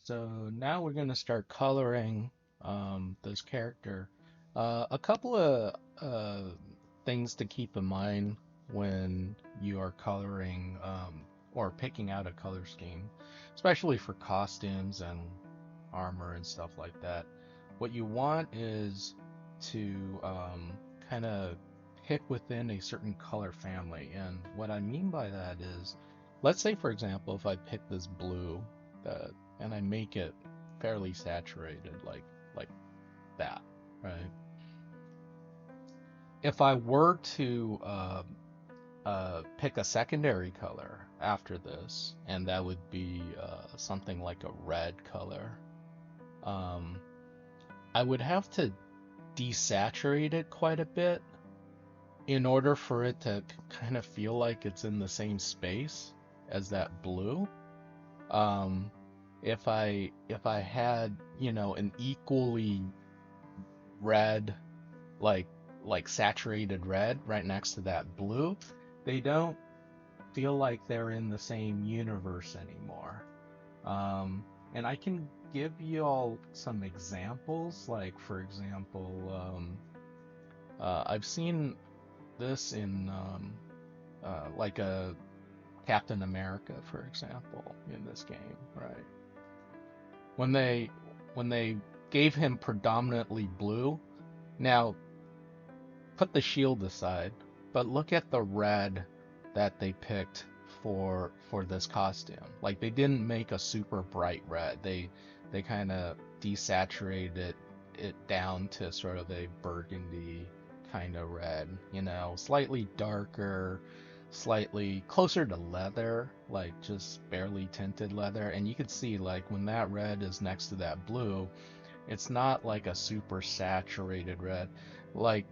So now we're going to start coloring this character. A couple of things to keep in mind when you are coloring or picking out a color scheme, especially for costumes and armor and stuff like that. What you want is to kind of pick within a certain color family. And what I mean by that is, let's say, for example, if I pick this blue that and I make it fairly saturated, like that, right? If I were to pick a secondary color after this, and that would be something like a red color, um, I would have to desaturate it quite a bit in order for it to kind of feel like it's in the same space as that blue. Um, if I had, an equally red, like like saturated red right next to that blue, they don't feel like they're in the same universe anymore. Um, and I can give you all some examples, like for example, I've seen this in like a Captain America, for example, in this game, right? When they when they gave him predominantly blue, now put the shield aside, but look at the red that they picked for this costume. Like they didn't make a super bright red. They kind of desaturated it down to sort of a burgundy kind of red, slightly darker, slightly closer to leather, like just barely tinted leather. And you could see like when that red is next to that blue, it's not like a super saturated red. Like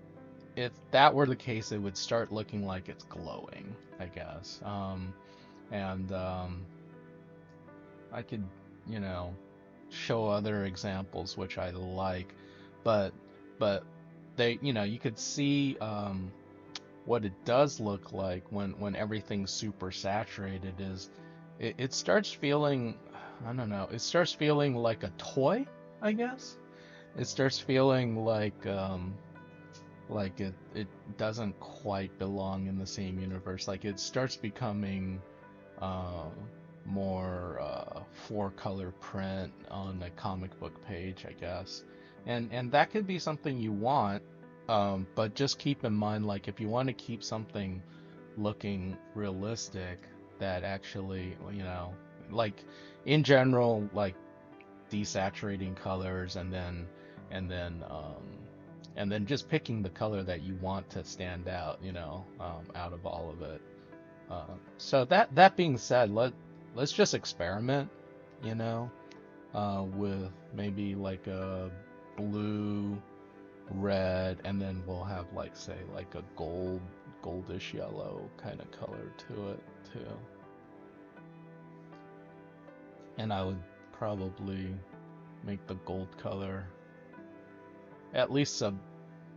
if that were the case, it would start looking like it's glowing, I guess. And I could, you know, show other examples which I like, but but you could see what it does look like when everything's super saturated is it starts feeling, I don't know, it starts feeling like a toy, I guess. It starts feeling like it doesn't quite belong in the same universe. Like it starts becoming uh, more four color print on a comic book page, I guess. And that could be something you want, but just keep in mind, like if you want to keep something looking realistic, that actually, like in general, like desaturating colors and then um and then just picking the color that you want to stand out, out of all of it. So that being said, let's just experiment, you know, with maybe like a blue, red, and then we'll have like say like a goldish yellow kind of color to it too. And I would probably make the gold color at least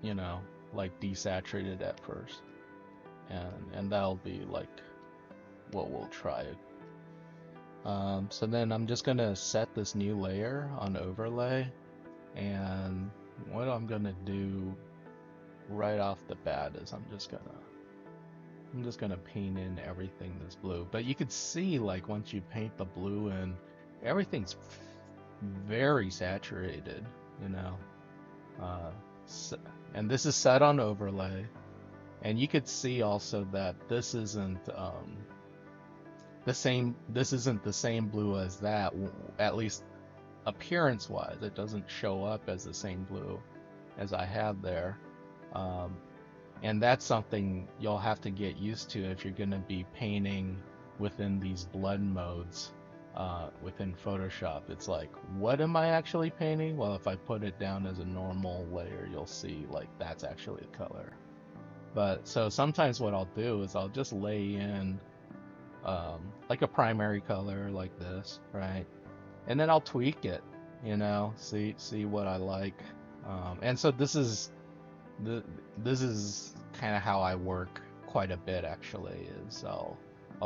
you know, like desaturated at first. And that'll be like what we'll try. So then I'm just gonna set this new layer on overlay, and what I'm gonna do right off the bat is I'm just gonna paint in everything this blue. But you could see like once you paint the blue in, everything's very saturated, you know. Uh, s and this is set on overlay, and you could see also that this isn't the same blue as that, at least appearance wise. It doesn't show up as the same blue as I have there. Um, and that's something you'll have to get used to if you're going to be painting within these blend modes within Photoshop. It's like, what am I actually painting? Well, if I put it down as a normal layer, you'll see like that's actually the color. But so sometimes what I'll do is I'll just lay in like a primary color like this, right? And then I'll tweak it, see what I like. And so the this is kind of how I work quite a bit actually. Is I'll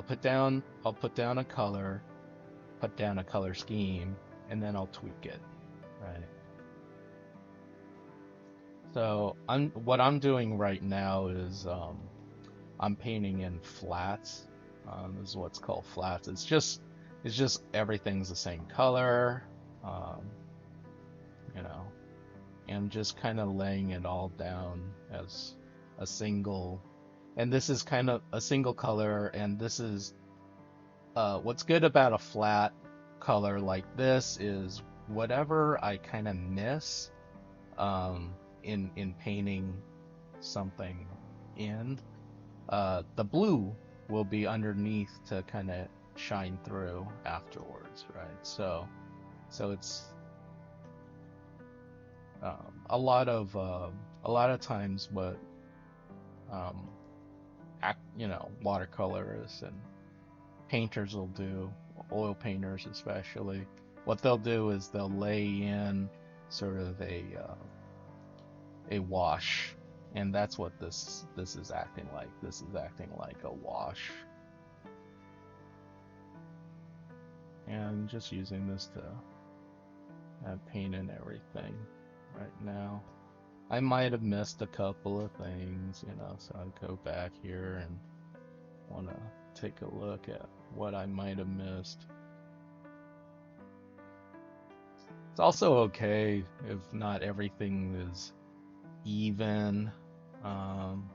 put down a color, put down a color scheme, and then I'll tweak it, right? So what I'm doing right now is I'm painting in flats. This is what's called flats. It's just everything's the same color, um, you know, and just kind of laying it all down as a single. And this is kind of a single color, and this is what's good about a flat color like this is whatever I kind of miss um, in painting something in, the blue will be underneath to kind of shine through afterwards, right? So it's a lot of times what um, watercolorists and painters will do, oil painters especially, what they'll do is they'll lay in sort of a wash, and that's what this is acting like. This is acting like a wash, and just using this to paint in everything right now. I might have missed a couple of things, so I'd go back here and want to take a look at what I might have missed. It's also okay if not everything is even. Um,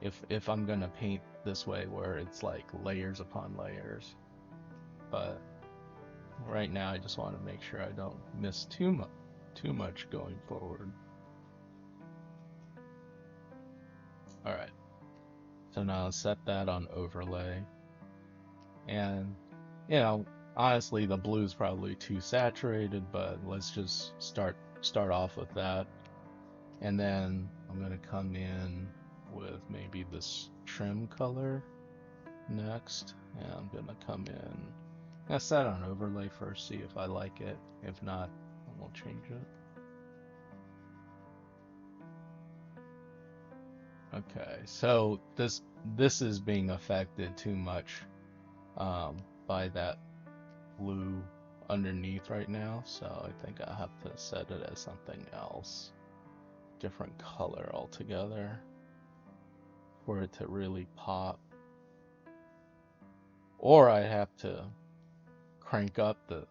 if I'm gonna paint this way where it's like layers upon layers, but right now I just want to make sure I don't miss too much going forward. All right, so now I'll set that on overlay, and you know honestly the blue's probably too saturated, but let's just start off with that. And then I'm gonna come in with maybe this trim color next, and I'm gonna come in. I set on overlay first, see if I like it. If not, I won't change it. Okay, so this is being affected too much by that blue underneath right now, so I think I have to set it as something else, different color altogether, for it to really pop. Or I have to crank up the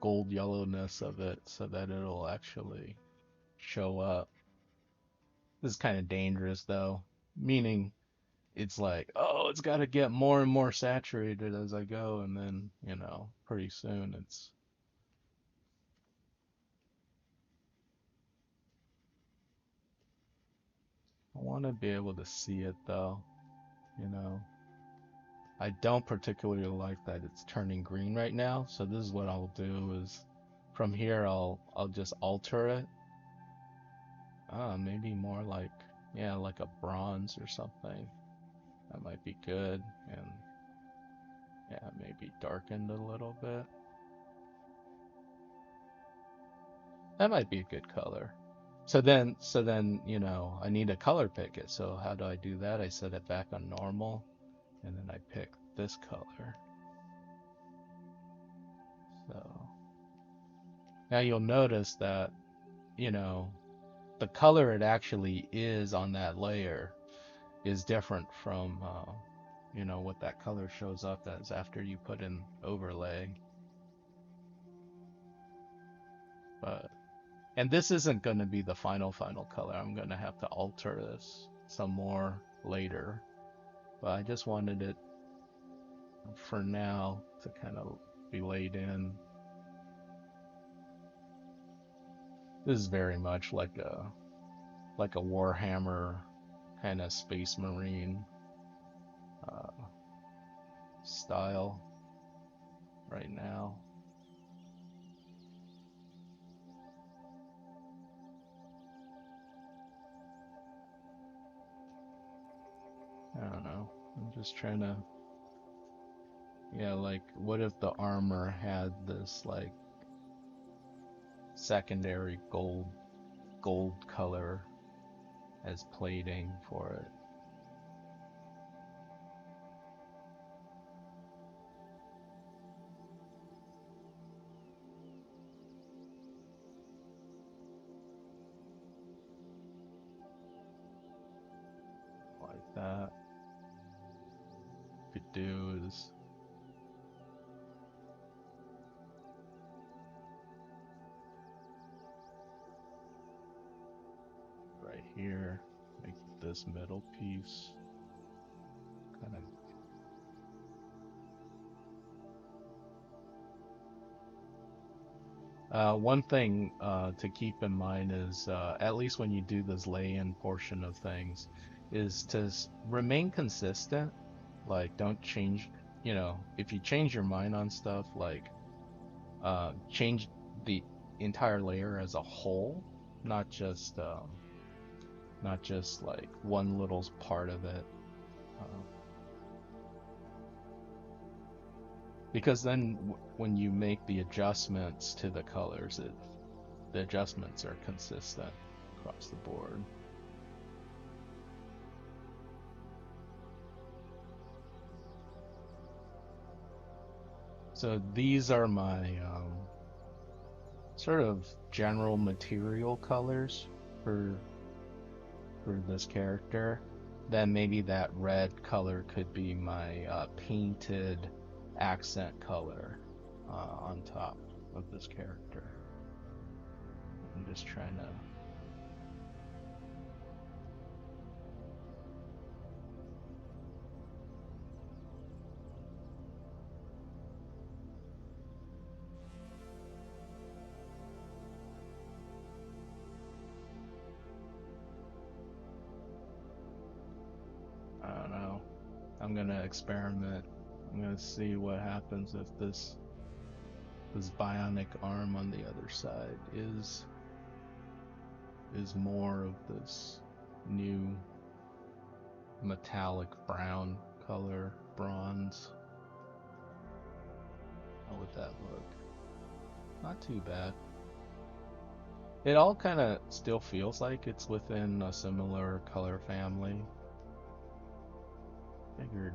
gold yellowness of it so that it'll actually show up. This is kind of dangerous though, meaning it's like, oh, it's got to get more and more saturated as I go, and then, pretty soon I want to be able to see it though, you know. I don't particularly like that it's turning green right now, so this is what I'll do is from here I'll just alter it. Maybe more like, yeah, like a bronze or something. That might be good, and yeah, maybe darkened a little bit. That might be a good color. So then, I need to color pick it. So how do I do that? I set it back on normal, and then I pick this color. So now you'll notice that, you know, the color it actually is on that layer is different from, what that color shows up as after you put in overlay. But And this isn't going to be the final color. I'm going to have to alter this some more later. But I just wanted it for now to kind of be laid in. This is very much like a Warhammer kind of Space Marine uh, style right now. I don't know. I'm just trying to, yeah, like what if the armor had this like secondary gold color as plating for it? do is right here, make this middle piece kind of. One thing to keep in mind is, at least when you do this lay-in portion of things, is to remain consistent. Like, don't change, if you change your mind on stuff, like, change the entire layer as a whole, not just, like one little part of it. Uh, because then when you make the adjustments to the colors, the adjustments are consistent across the board. So these are my sort of general material colors for this character. Then maybe that red color could be my painted accent color on top of this character. I'm just trying to. I don't know. I'm gonna experiment. I'm gonna see what happens if this bionic arm on the other side is more of this new metallic brown color, bronze. How would that look? Not too bad. It all kind of still feels like it's within a similar color family. Figured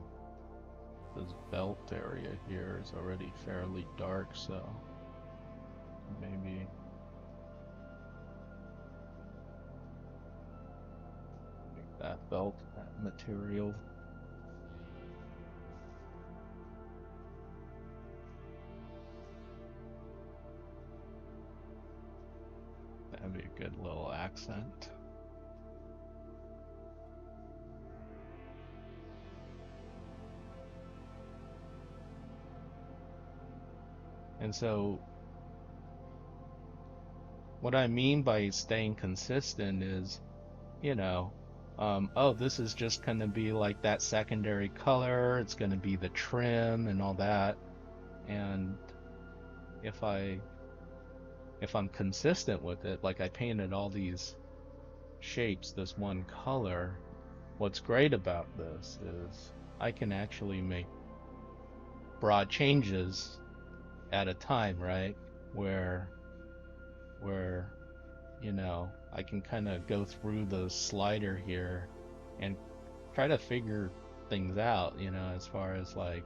this belt area here is already fairly dark, so maybe make that belt that material. That'd be a good little accent. And so what I mean by staying consistent is, you know, oh, this is just going to be like that secondary color. It's going to be the trim and all that. And if I'm consistent with it, like I painted all these shapes this one color, what's great about this is I can actually make broad changes at a time, right? Where where I can kind of go through the slider here and try to figure things out, as far as like,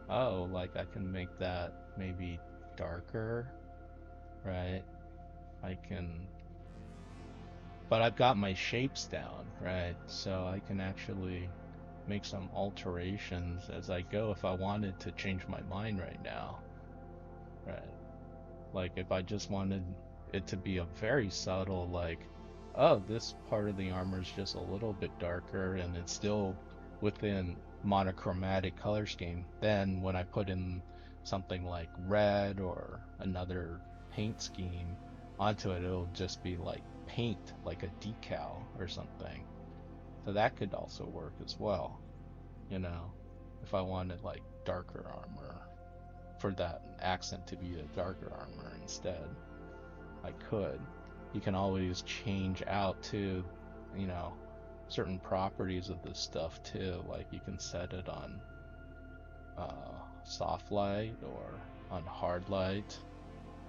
oh, like I can make that maybe darker, right? I can, but I've got my shapes down, right? So I can actually make some alterations as I go if I wanted to change my mind right now, right? Like if I just wanted it to be a very subtle, like, oh, this part of the armor is just a little bit darker and it's still within monochromatic color scheme. Then when I put in something like red or another paint scheme onto it, it'll just be like paint, like a decal or something. So that could also work as well, you know, if I wanted like darker armor for that accent to be a darker armor instead. I could. You can always change out to, you know, certain properties of this stuff too. Like you can set it on soft light or on hard light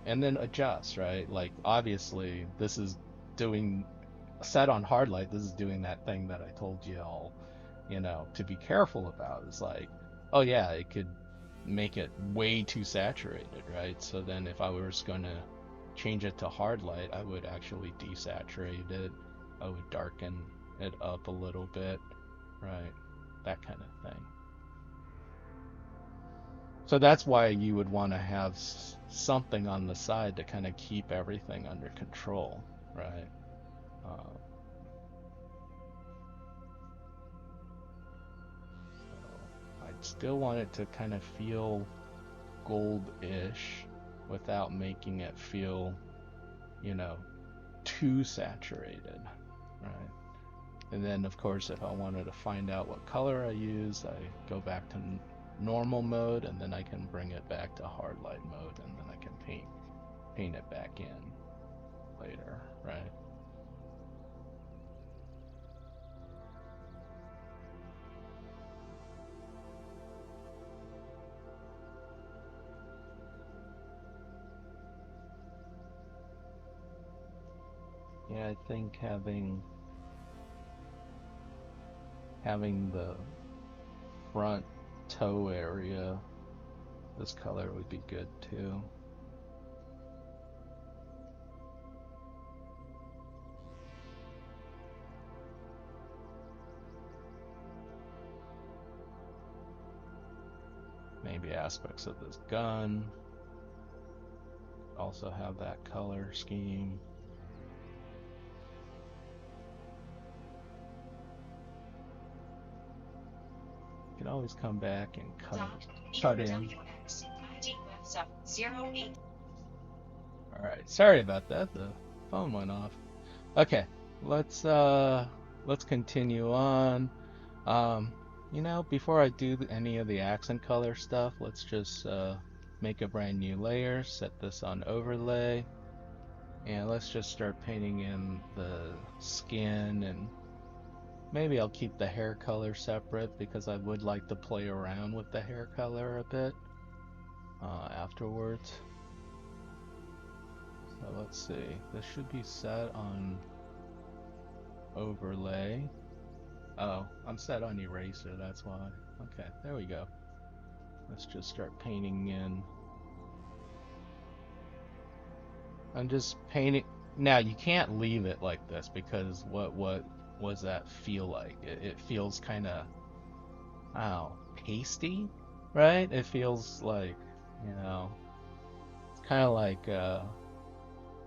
and then adjust, right? Like obviously this is doing set on hard light. This is doing that thing that I told you all, to be careful about. It's like, oh yeah, it could make it way too saturated, right? So then if I was going to change it to hard light, I would actually desaturate it. I would darken it up a little bit, right? That kind of thing. So that's why you would want to have something on the side to kind of keep everything under control, right? Uh, so I'd still want it to kind of feel gold-ish without making it feel, you know, too saturated, right? And then, of course, if I wanted to find out what color I use, I go back to normal mode, and then I can bring it back to hard light mode, and then I can paint it back in later, right? Yeah, I think having the front toe area this color would be good too. Maybe aspects of this gun also have that color scheme. You can always come back and cut in. All right, sorry about that. The phone went off. Okay, let's continue on. Um, before I do any of the accent color stuff, let's just make a brand new layer, set this on overlay, and let's just start painting in the skin, and maybe I'll keep the hair color separate because I would like to play around with the hair color a bit afterwards. So let's see, this should be set on overlay. Oh, I'm set on eraser, that's why. Okay, there we go. Let's just start painting in. I'm just painting. Now you can't leave it like this because what was that feel like? It feels kind of, oh, pasty, right? It feels like, you know, it's kind of like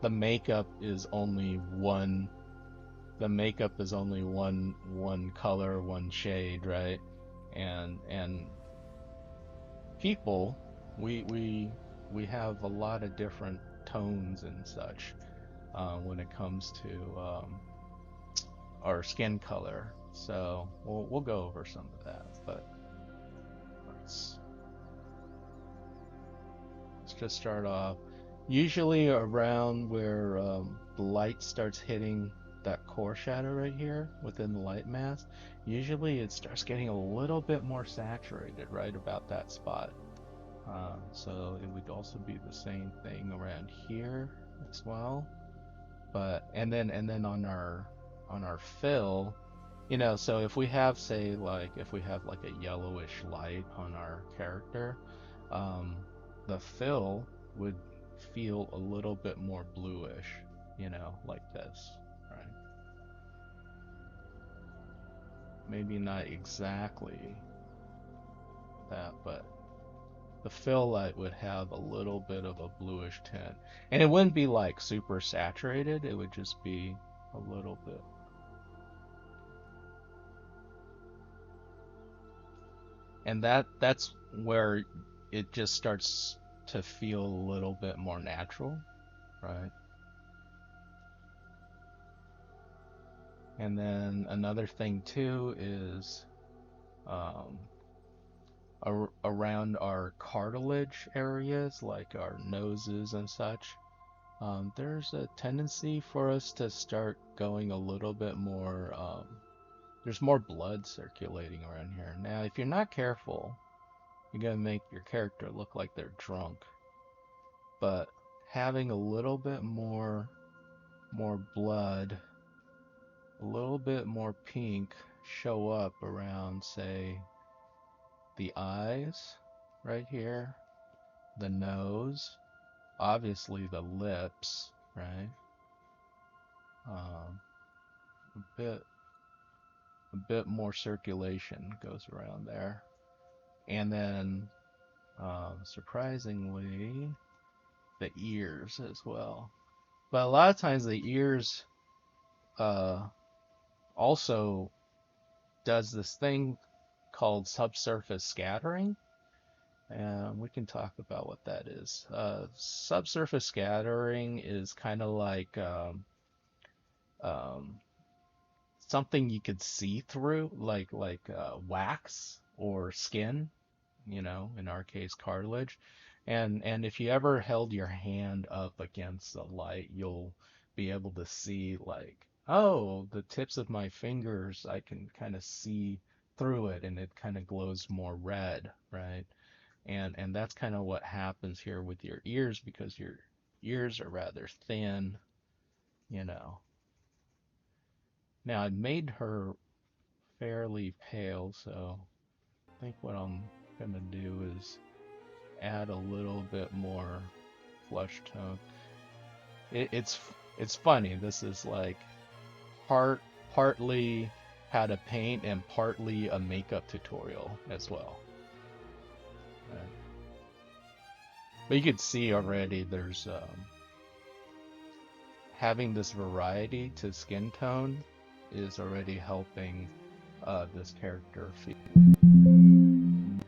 the makeup is only one. The makeup is only one color, one shade, right? And people, we have a lot of different tones and such when it comes to our skin color. So we'll go over some of that, but let's let's just start off. Usually around where the light starts hitting that core shadow right here within the light mask, usually it starts getting a little bit more saturated right about that spot. So it would also be the same thing around here as well. But and then on our fill, so if we have, say, like if we have like a yellowish light on our character, um, the fill would feel a little bit more bluish, like this, right? Maybe not exactly that, but the fill light would have a little bit of a bluish tint. And it wouldn't be like super saturated, it would just be a little bit. And that's where it just starts to feel a little bit more natural, right? And then another thing too is um, around our cartilage areas, like our noses and such, there's a tendency for us to start going a little bit more. There's more blood circulating around here. Now, if you're not careful, you're gonna make your character look like they're drunk. But having a little bit more blood, a little bit more pink show up around, say, the eyes right here, the nose, obviously the lips, right? Um, a bit more circulation goes around there, and then surprisingly, the ears as well. But a lot of times the ears uh, also does this thing called subsurface scattering. And we can talk about what that is. Subsurface scattering is kind of like um, something you could see through, like wax or skin, in our case, cartilage. And if you ever held your hand up against the light, you'll be able to see like, oh, the tips of my fingers, I can kind of see through it and it kind of glows more red, right? And that's kind of what happens here with your ears because your ears are rather thin, you know. Now I made her fairly pale, so I think what I'm gonna do is add a little bit more flesh tone. It's funny. This is like partly how to paint and partly a makeup tutorial as well. Right? But you can see already there's having this variety to skin tone is already helping this character feel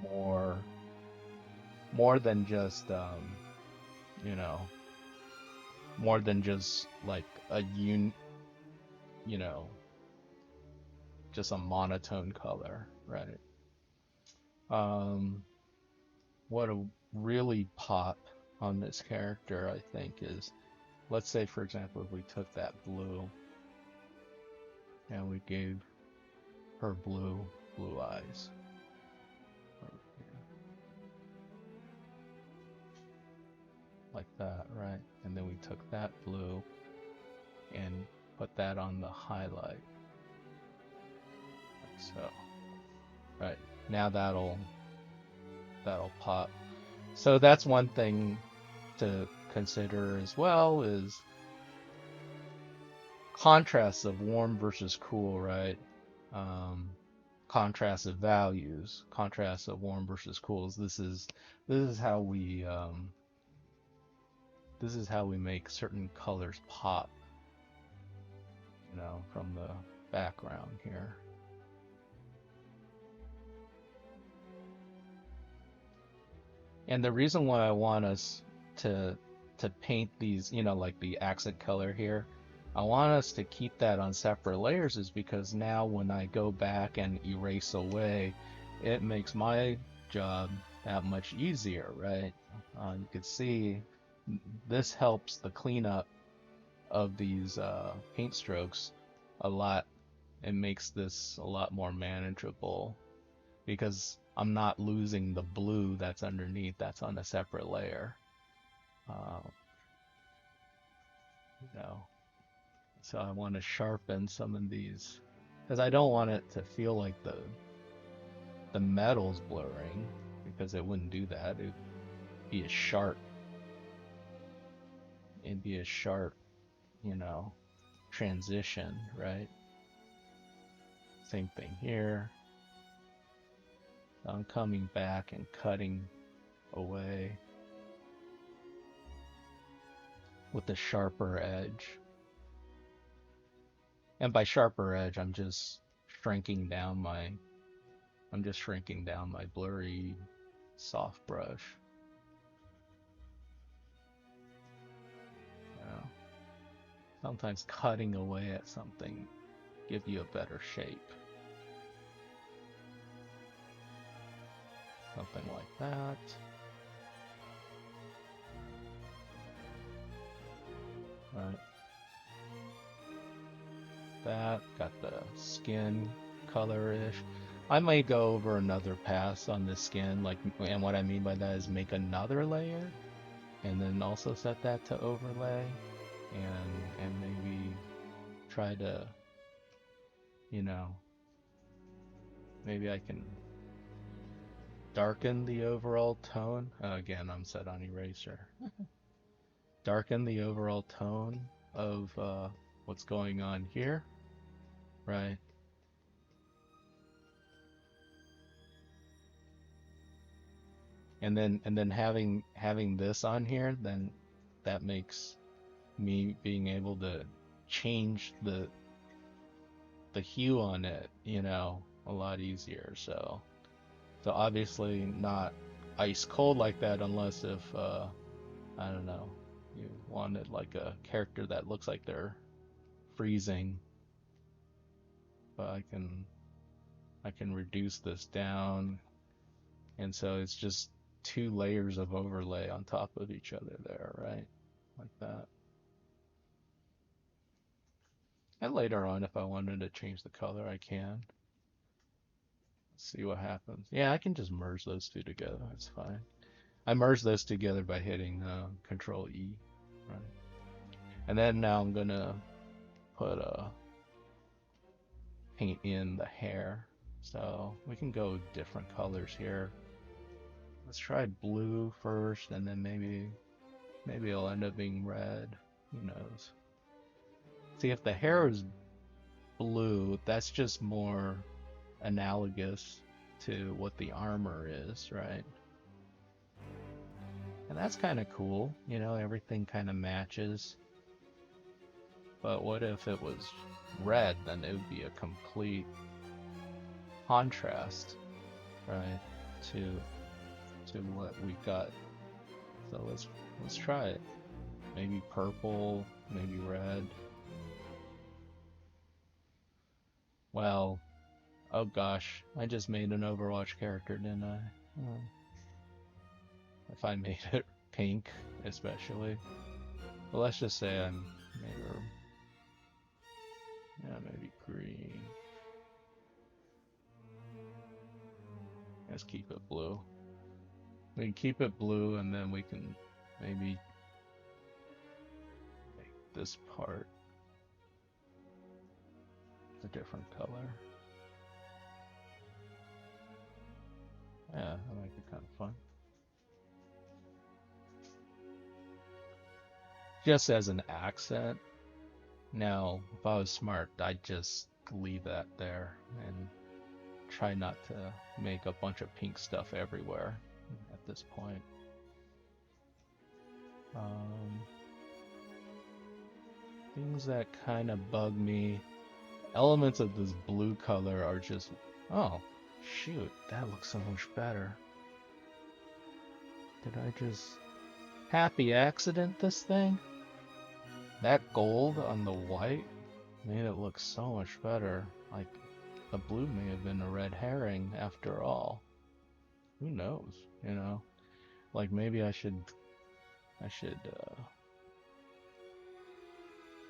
more more than just you know more than just like you know just a monotone color, right? Um, what a really pop on this character, I think, is let's say, for example, if we took that blue and we gave her blue eyes, like that, right? And then we took that blue and put that on the highlight, like so, right? Now that'll pop. So that's one thing to consider as well is contrasts of warm versus cool, right? Um, contrasts of values, contrasts of warm versus cools. This is how we make certain colors pop, from the background here. And the reason why I want us to paint these, like the accent color here, I want us to keep that on separate layers is because now when I go back and erase away, it makes my job that much easier, right? You can see this helps the cleanup of these paint strokes a lot. It makes this a lot more manageable because I'm not losing the blue that's underneath, that's on a separate layer. Uh, you know, so I want to sharpen some of these because I don't want it to feel like the metal's blurring because it wouldn't do that. It'd be a sharp, it'd be a sharp, you know, transition, right? Same thing here. I'm coming back and cutting away with the sharper edge. And by sharper edge, I'm just shrinking down my blurry soft brush. You know, sometimes cutting away at something gives you a better shape. Something like that. Right. That got the skin color-ish. I might go over another pass on the skin, and what I mean by that is make another layer, and then also set that to overlay, and maybe try to, you know, maybe I can darken the overall tone. Again, I'm set on eraser. Darken the overall tone of what's going on here, right? And then having this on here, then that makes me being able to change the hue on it, a lot easier. So obviously not ice cold like that unless if I don't know, you wanted like a character that looks like they're freezing, but I can reduce this down, and so it's just two layers of overlay on top of each other there, right? Like that. And later on, if I wanted to change the color, I can. See what happens. Yeah, I can just merge those two together. That's fine. I merged those together by hitting Control E, right? And then now I'm gonna put paint in the hair. So we can go different colors here. Let's try blue first, and then maybe it'll end up being red. Who knows? See, if the hair is blue, that's just more analogous to what the armor is, right? And that's kind of cool, everything kind of matches. But what if it was red? Then it would be a complete contrast, right, to what we got. So let's try it. Maybe purple, maybe red. Well, oh gosh, I just made an Overwatch character, didn't I? Oh, if I made it pink, especially. But let's just say I'm maybe green. Let's keep it blue. We can keep it blue, and then we can maybe make this part a different color. Yeah, I make it kind of fun. Just as an accent. Now, if I was smart, I'd just leave that there and try not to make a bunch of pink stuff everywhere at this point. Things that kind of bug me. Elements of this blue color are just, oh, shoot, that looks so much better. Did I just happy accident this thing? That gold on the white made it look so much better. Like, the blue may have been a red herring after all. Who knows, Like, maybe I should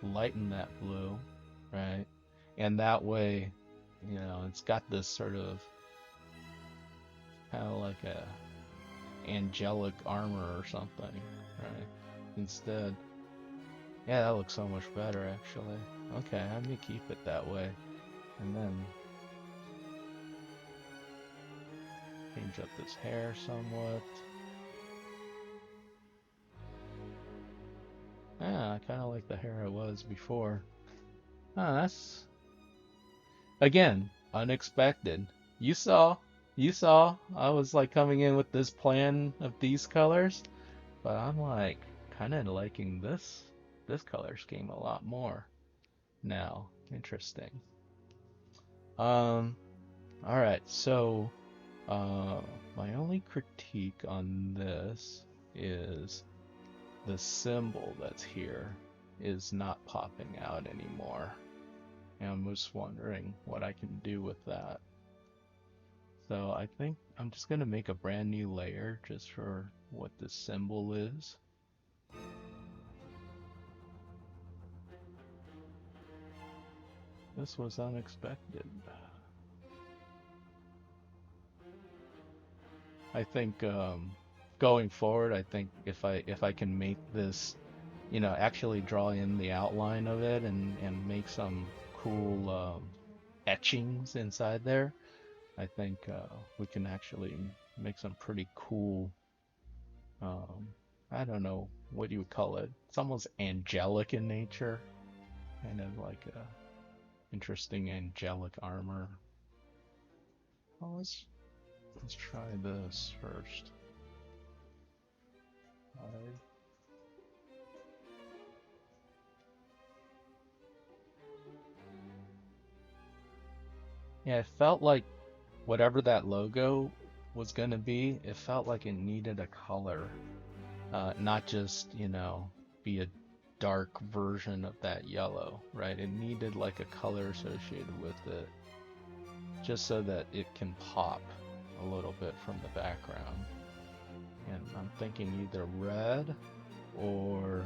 lighten that blue, right? And that way, it's got this sort of kind of like a angelic armor or something, right? Instead. Yeah, that looks so much better, actually. Okay, I'm gonna keep it that way. And then change up this hair somewhat. Yeah, I kind of like the hair it was before. Ah, that's, again, unexpected. You saw, I was like coming in with this plan of these colors, but I'm like kind of liking this color scheme a lot more now. Interesting. All right, so my only critique on this is the symbol that's here is not popping out anymore. And I'm just wondering what I can do with that. So I think I'm just going to make a brand new layer just for what this symbol is. This was unexpected. I think going forward, I think if I can make this, actually draw in the outline of it and make some cool etchings inside there, I think we can actually make some pretty cool, I don't know what you would call it. It's almost angelic in nature, kind of like a interesting angelic armor. Well, let's try this first. Yeah, it felt like whatever that logo was gonna be, it felt like it needed a color, not just, be a dark version of that yellow, right? It needed like a color associated with it, just so that it can pop a little bit from the background. And I'm thinking either red or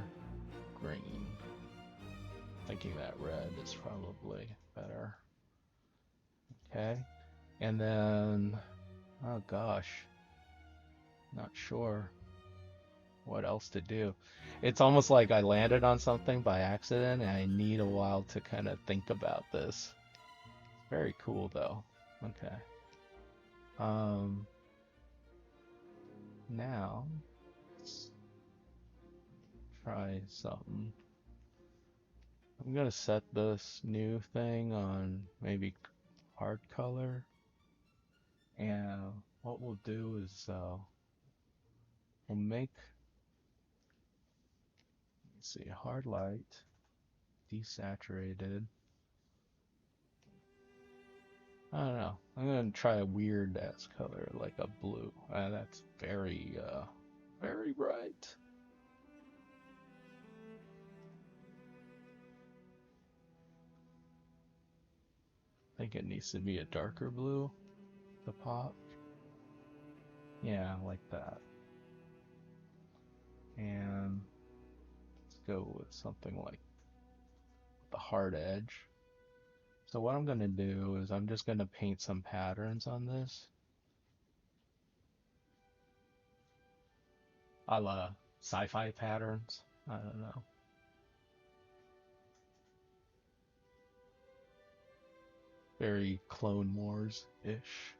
green. Thinking that red is probably better. Okay. And then, oh gosh, not sure what else to do. It's almost like I landed on something by accident and I need a while to kind of think about this. Very cool though. Okay. Um, Now let's try something. I'm gonna set this new thing on maybe hard color, and what we'll do is we'll make, let's see, hard light, desaturated. I don't know. I'm gonna try a weird ass color like a blue. That's very bright. I think it needs to be a darker blue to pop. Yeah, like that. And let's go with something like the hard edge. So what I'm gonna do is I'm just gonna paint some patterns on this, a la sci-fi patterns. I don't know. Very Clone Wars-ish.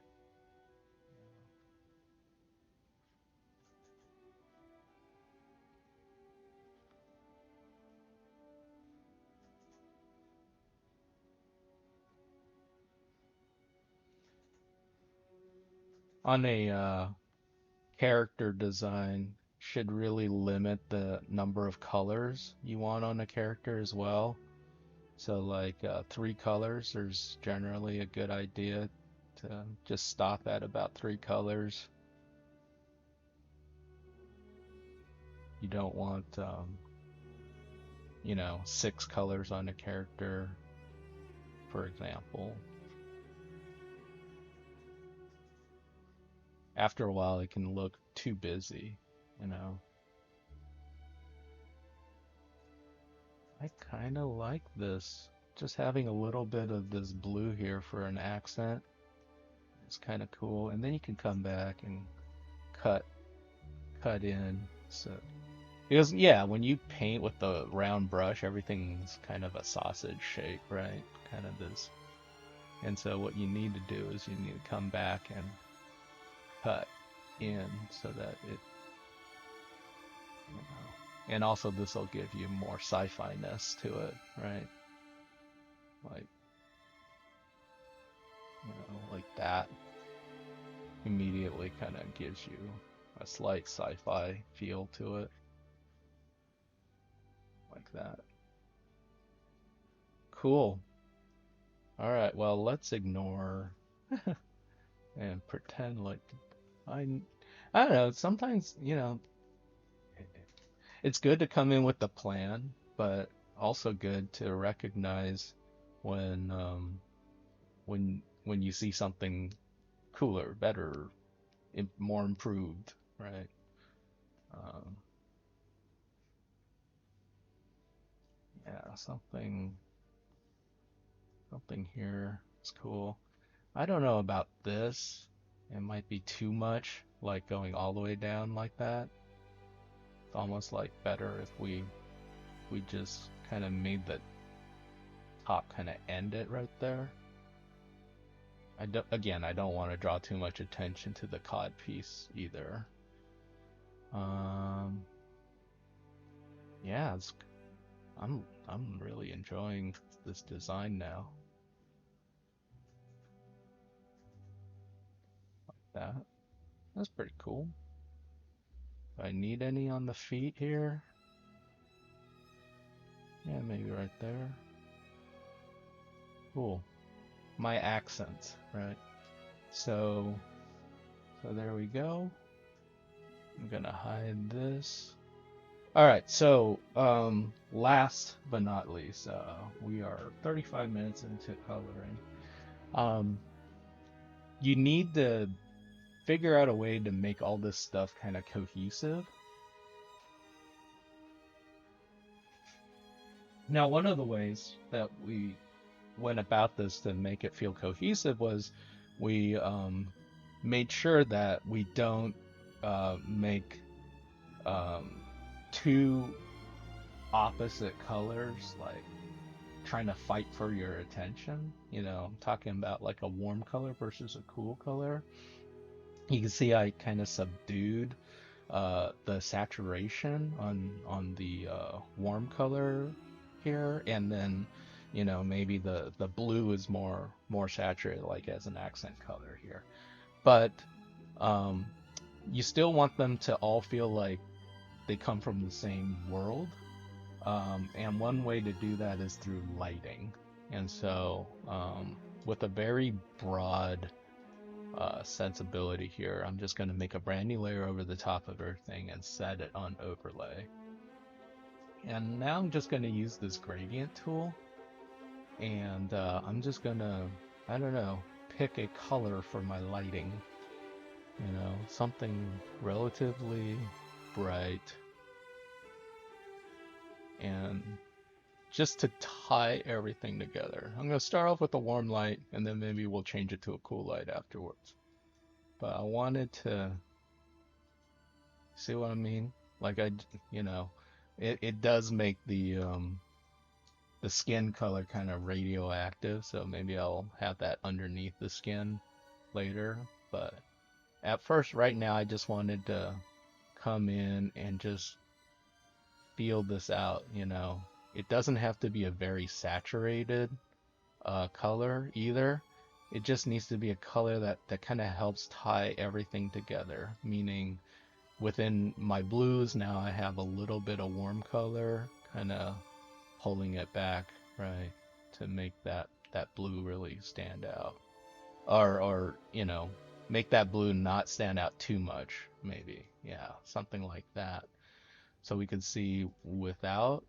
On a character design, should really limit the number of colors you want on a character as well. So like 3 colors is generally a good idea to just stop at about 3 colors. You don't want 6 colors on a character, for example. After a while, it can look too busy, you know. I kind of like this. Just having a little bit of this blue here for an accent is kind of cool. And then you can come back and cut cut in. So because yeah, when you paint with the round brush, everything's kind of a sausage shape, right? Kind of this. And so what you need to do is you need to come back and cut in so that it, you know. And also this will give you more sci-fi-ness to it, right? Like, like that immediately kind of gives you a slight sci-fi feel to it, like that. Cool. All right, well, let's ignore and pretend like I I don't know, sometimes, it's good to come in with the plan, but also good to recognize when when you see something cooler, better, more improved, right? Um, yeah, something here is cool. I don't know about this. It might be too much, like going all the way down like that. It's almost like better if we just kind of made the top kind of end it right there. Again, I don't want to draw too much attention to the cod piece either. Um, yeah, I'm really enjoying this design now. That that's pretty cool. Do I need any on the feet here? Yeah, maybe right there. Cool. my accents, right? So, so there we go. I'm gonna hide this. All right, so last but not least, we are 35 minutes into coloring. Um, you need to figure out a way to make all this stuff kind of cohesive. Now, one of the ways that we went about this to make it feel cohesive was we made sure that we don't make um, two opposite colors like trying to fight for your attention. You know, I'm talking about like a warm color versus a cool color. You can see I kind of subdued the saturation on the warm color here, and then maybe the blue is more saturated, like as an accent color here. But um, you still want them to all feel like they come from the same world. And one way to do that is through lighting. And so, with a very broad sensibility here, I'm just going to make a brand new layer over the top of everything and set it on overlay. And now I'm just going to use this gradient tool, and I'm just going to, I don't know, pick a color for my lighting. Something relatively bright, and just to tie everything together. I'm going to start off with a warm light, and then maybe we'll change it to a cool light afterwards. But I wanted to see what I mean. Like it does make the skin color kind of radioactive, so maybe I'll have that underneath the skin later. But at first, right now, I just wanted to come in and just feel this out. It doesn't have to be a very saturated color either. It just needs to be a color that kind of helps tie everything together. Meaning, within my blues now, I have a little bit of warm color, kind of pulling it back, right, to make that blue really stand out, or make that blue not stand out too much, maybe, yeah, something like that. So we could see without,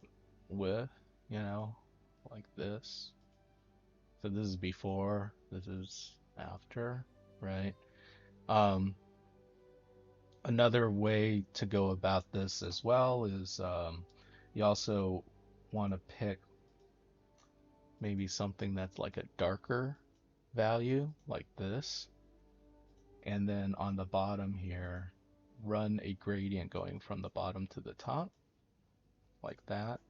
with, you know, like this. So this is before, this is after, right? Um, Another way to go about this as well is you also want to pick maybe something that's like a darker value, like this. And then on the bottom here, run a gradient going from the bottom to the top, like that.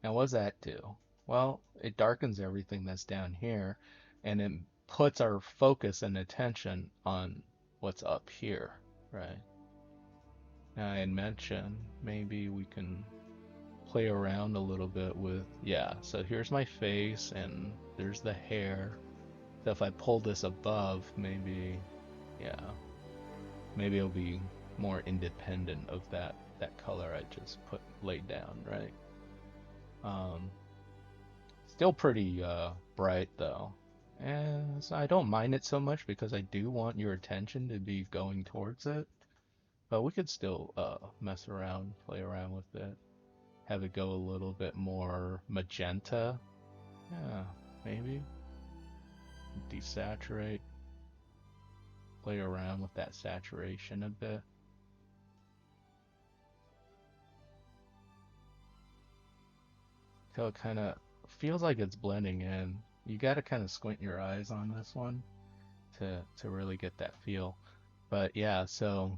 Now, what does that do? Well, it darkens everything that's down here, and it puts our focus and attention on what's up here, right? Now, I had mentioned maybe we can play around a little bit with, yeah, so here's my face, and there's the hair. So if I pull this above, maybe, yeah, maybe it'll be more independent of that color I just laid down, right? Um, Still pretty bright though. And so I don't mind it so much because I do want your attention to be going towards it. But we could still mess around, play around with it, have it go a little bit more magenta. Yeah, maybe. Desaturate, play around with that saturation a bit. So it kind of feels like it's blending in. You got to kind of squint your eyes on this one to really get that feel. But yeah, so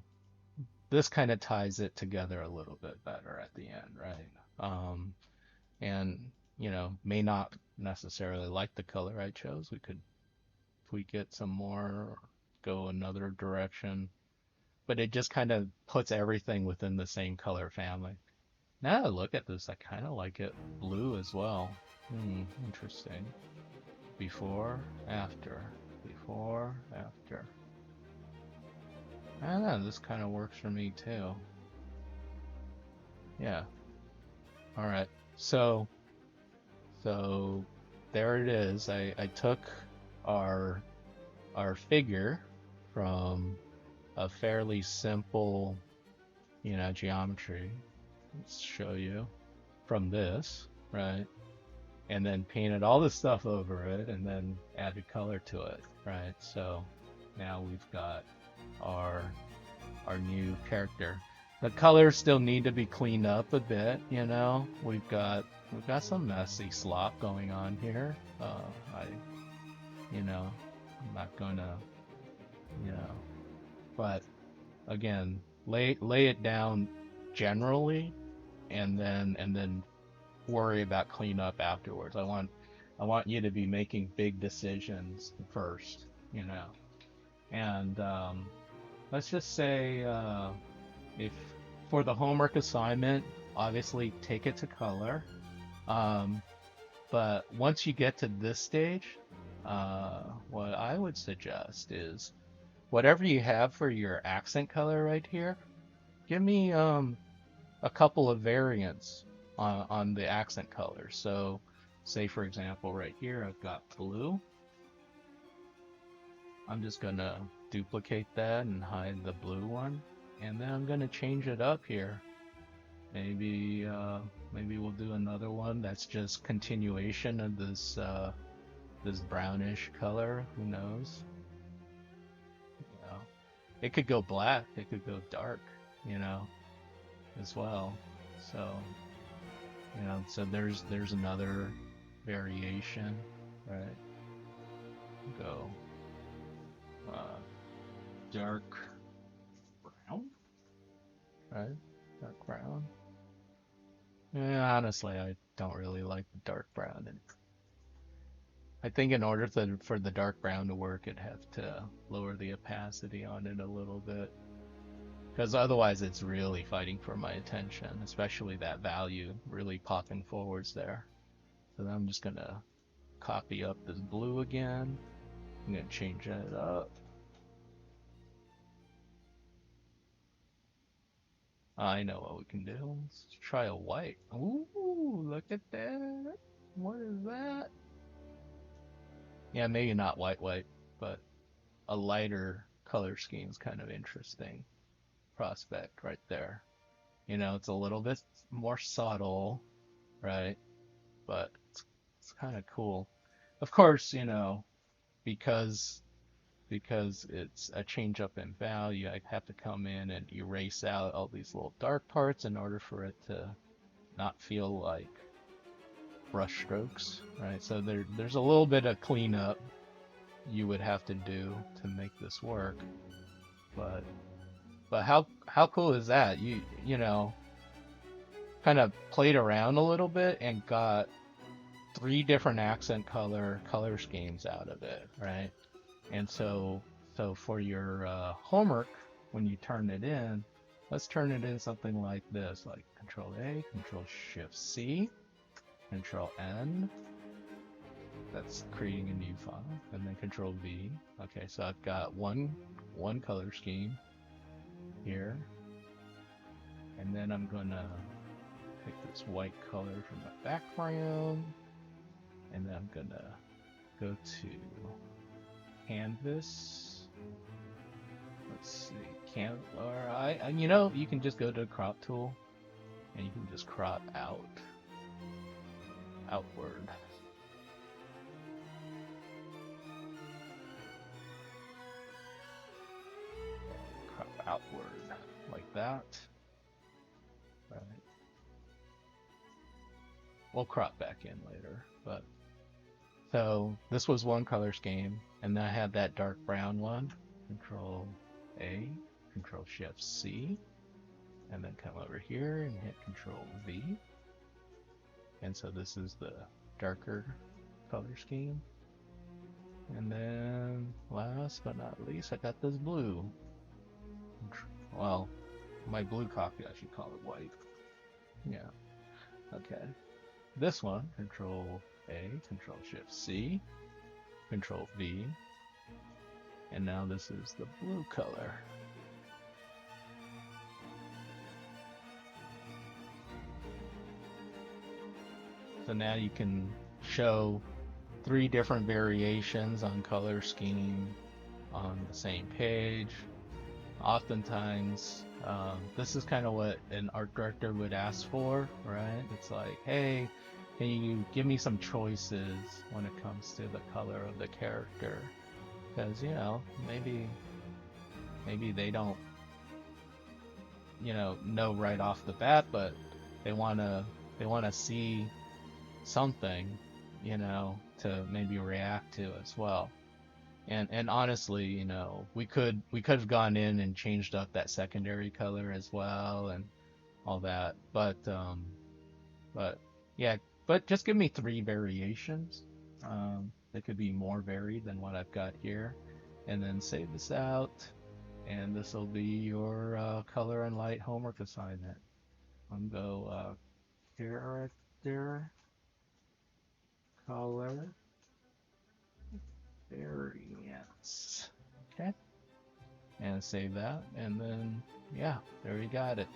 this kind of ties it together a little bit better at the end, right? And may not necessarily like the color I chose. We could tweak it some more, or go another direction, but it just kind of puts everything within the same color family. Now that I look at this, I kind of like it blue as well. Interesting. Before, after, before, after. I don't know, this kind of works for me too. Yeah. All right. So there it is. I took our figure from a fairly simple, geometry. Let's show you from this, right? And then painted all this stuff over it and then added color to it, right? So now we've got our new character. The colors still need to be cleaned up a bit, We've got some messy slop going on here. I'm not gonna, you know, but again, lay it down generally, and then worry about cleanup afterwards. I want you to be making big decisions first, and let's just say if for the homework assignment, obviously take it to color. Um, but once you get to this stage, what I would suggest is whatever you have for your accent color right here, give me a couple of variants on the accent color. So say for example right here I've got blue. I'm just gonna duplicate that and hide the blue one, and then I'm gonna change it up here. Maybe we'll do another one that's just continuation of this brownish color. Who knows? You know, it could go black. It could go dark. As well. So so there's another variation, right? Go dark brown, right? Dark brown. Yeah, honestly, I don't really like the dark brown, and I think in order for the dark brown to work, it'd have to lower the opacity on it a little bit, because otherwise it's really fighting for my attention, especially that value really popping forwards there. So then I'm just gonna copy up this blue again. I'm gonna change it up. I know what we can do. Let's try a white. Ooh, look at that. What is that? Yeah, maybe not white, but a lighter color scheme is kind of interesting prospect right there. It's a little bit more subtle, right? But it's kind of cool. Of course, because it's a change up in value, I have to come in and erase out all these little dark parts in order for it to not feel like brush strokes, right? So there's a little bit of cleanup you would have to do to make this work. But how cool is that? You kind of played around a little bit and got 3 different accent color schemes out of it, right? And so for your homework, when you turn it in, let's turn it in something like this, like Control A, Control Shift C, Control N. That's creating a new file, and then Control V. Okay, so I've got one color scheme here, and then I'm gonna pick this white color from the background, and then I'm gonna go to Canvas. Let's see, you can just go to the crop tool, and you can just crop outward. Crop outward like that. Right. We'll crop back in later, but so this was one color scheme, and then I had that dark brown one. Control A, Control Shift C, and then come over here and hit Control V. And so this is the darker color scheme. And then last but not least, I got this blue. Well, my blue copy, I should call it white. Yeah. Okay. This one, Control A, Control Shift C, Control V, and now this is the blue color. So now you can show three different variations on color scheme on the same page. Oftentimes, this is kind of what an art director would ask for, right? It's like, hey, can you give me some choices when it comes to the color of the character? Because, maybe they don't, know right off the bat, but they wanna see something, to maybe react to as well. And honestly, we could have gone in and changed up that secondary color as well and all that. But yeah, but just give me three variations. They could be more varied than what I've got here. And then save this out, and this will be your color and light homework assignment. I'm go character color variance. Okay, and save that, and then yeah, there you got it.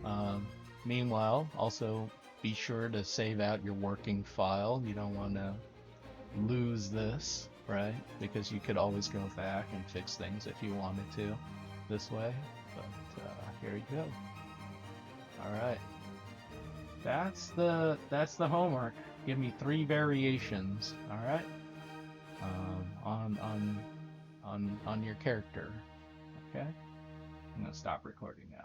Um, Meanwhile, also be sure to save out your working file. You don't want to lose this, right? Because you could always go back and fix things if you wanted to this way. But here you go. All right, that's the homework. Give me three variations. All right, on your character. Okay, I'm gonna stop recording now.